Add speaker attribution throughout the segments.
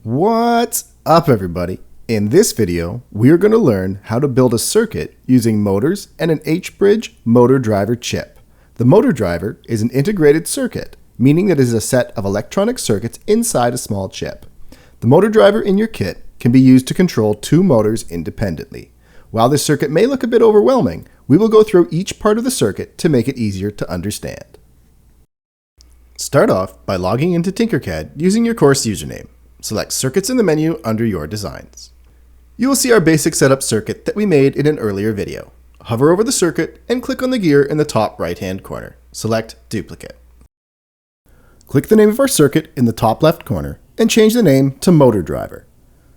Speaker 1: What's up, everybody? In this video, we're going to learn how to build a circuit using motors and an H-bridge motor driver chip. The motor driver is an integrated circuit, meaning that it is a set of electronic circuits inside a small chip. The motor driver in your kit can be used to control two motors independently. While this circuit may look a bit overwhelming, we will go through each part of the circuit to make it easier to understand. Start off by logging into Tinkercad using your course username. Select Circuits in the menu under your designs. You will see our basic setup circuit that we made in an earlier video. Hover over the circuit and click on the gear in the top right-hand corner. Select Duplicate. Click the name of our circuit in the top left corner and change the name to Motor Driver.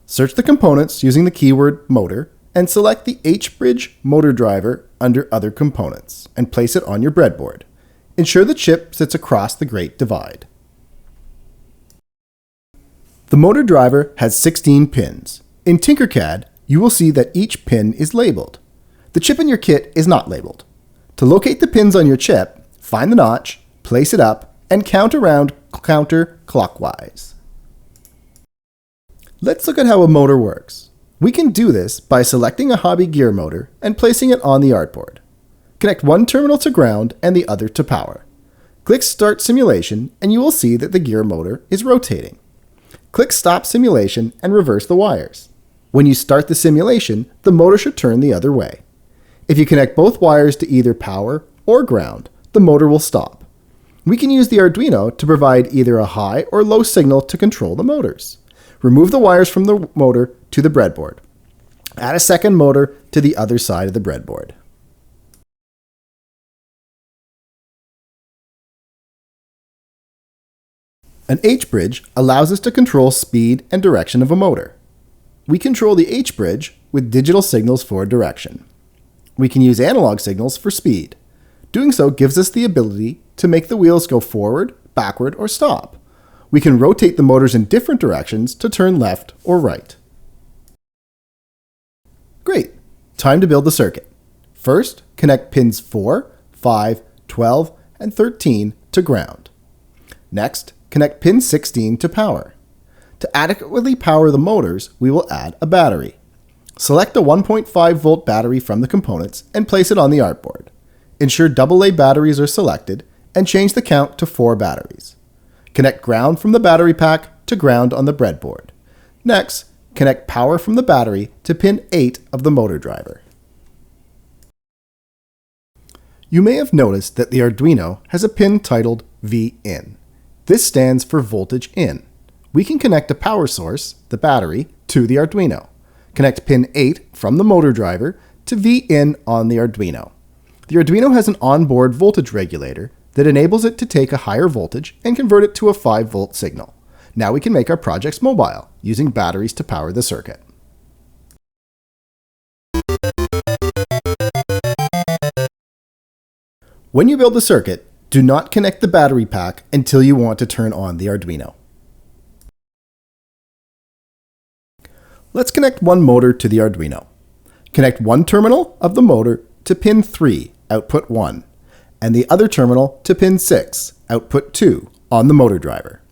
Speaker 1: Search the components using the keyword Motor and select the H-bridge motor driver under Other Components and place it on your breadboard. Ensure the chip sits across the Great Divide. The motor driver has 16 pins. In Tinkercad, you will see that each pin is labeled. The chip in your kit is not labeled. To locate the pins on your chip, find the notch, place it up, and count around counterclockwise. Let's look at how a motor works. We can do this by selecting a hobby gear motor and placing it on the artboard. Connect one terminal to ground and the other to power. Click Start Simulation and you will see that the gear motor is rotating. Click Stop Simulation and reverse the wires. When you start the simulation, the motor should turn the other way. If you connect both wires to either power or ground, the motor will stop. We can use the Arduino to provide either a high or low signal to control the motors. Remove the wires from the motor to the breadboard. Add a second motor to the other side of the breadboard. An H-bridge allows us to control speed and direction of a motor. We control the H-bridge with digital signals for direction. We can use analog signals for speed. Doing so gives us the ability to make the wheels go forward, backward, or stop. We can rotate the motors in different directions to turn left or right. Great! Time to build the circuit. First, connect pins 4, 5, 12, and 13 to ground. Next, connect pin 16 to power. To adequately power the motors, we will add a battery. Select a 1.5 volt battery from the components and place it on the artboard. Ensure AA batteries are selected and change the count to 4 batteries. Connect ground from the battery pack to ground on the breadboard. Next, connect power from the battery to pin 8 of the motor driver. You may have noticed that the Arduino has a pin titled VIN. This stands for voltage in. We can connect a power source, the battery, to the Arduino. Connect pin 8 from the motor driver to VIN on the Arduino. The Arduino has an onboard voltage regulator that enables it to take a higher voltage and convert it to a 5 volt signal. Now we can make our projects mobile, using batteries to power the circuit. When you build the circuit, do not connect the battery pack until you want to turn on the Arduino. Let's connect one motor to the Arduino. Connect one terminal of the motor to pin 3, output 1, and the other terminal to pin 6, output 2, on the motor driver.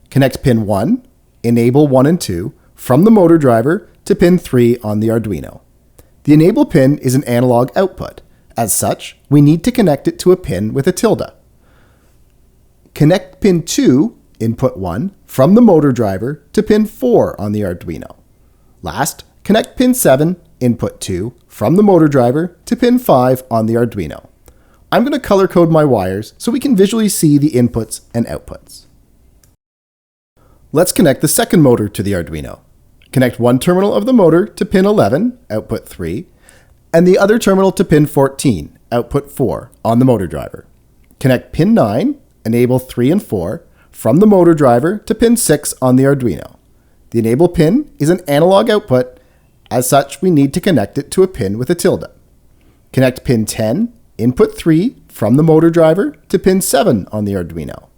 Speaker 1: Connect pin 1, enable 1 and 2, from the motor driver to pin 3 on the Arduino. The enable pin is an analog output. As such, we need to connect it to a pin with a tilde. Connect pin 2, input 1, from the motor driver to pin 4 on the Arduino. Last, connect pin 7, input 2, from the motor driver to pin 5 on the Arduino. I'm going to color code my wires so we can visually see the inputs and outputs. Let's connect the second motor to the Arduino. Connect one terminal of the motor to pin 11, output 3, and the other terminal to pin 14, output 4, on the motor driver. Connect pin 9, enable 3 and 4, from the motor driver to pin 6 on the Arduino. The enable pin is an analog output. As such, we need to connect it to a pin with a tilde. Connect pin 10, input 3, from the motor driver to pin 7 on the Arduino.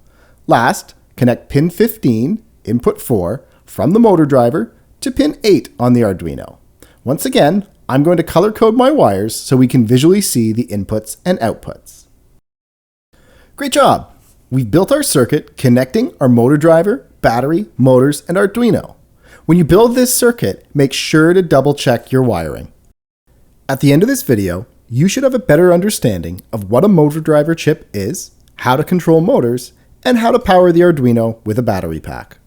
Speaker 1: Last, connect pin 15, input 4, from the motor driver to pin 8 on the Arduino. Once again, I'm going to color code my wires so we can visually see the inputs and outputs. Great job! We've built our circuit connecting our motor driver, battery, motors, and Arduino. When you build this circuit, make sure to double check your wiring. At the end of this video, you should have a better understanding of what a motor driver chip is, how to control motors, and how to power the Arduino with a battery pack.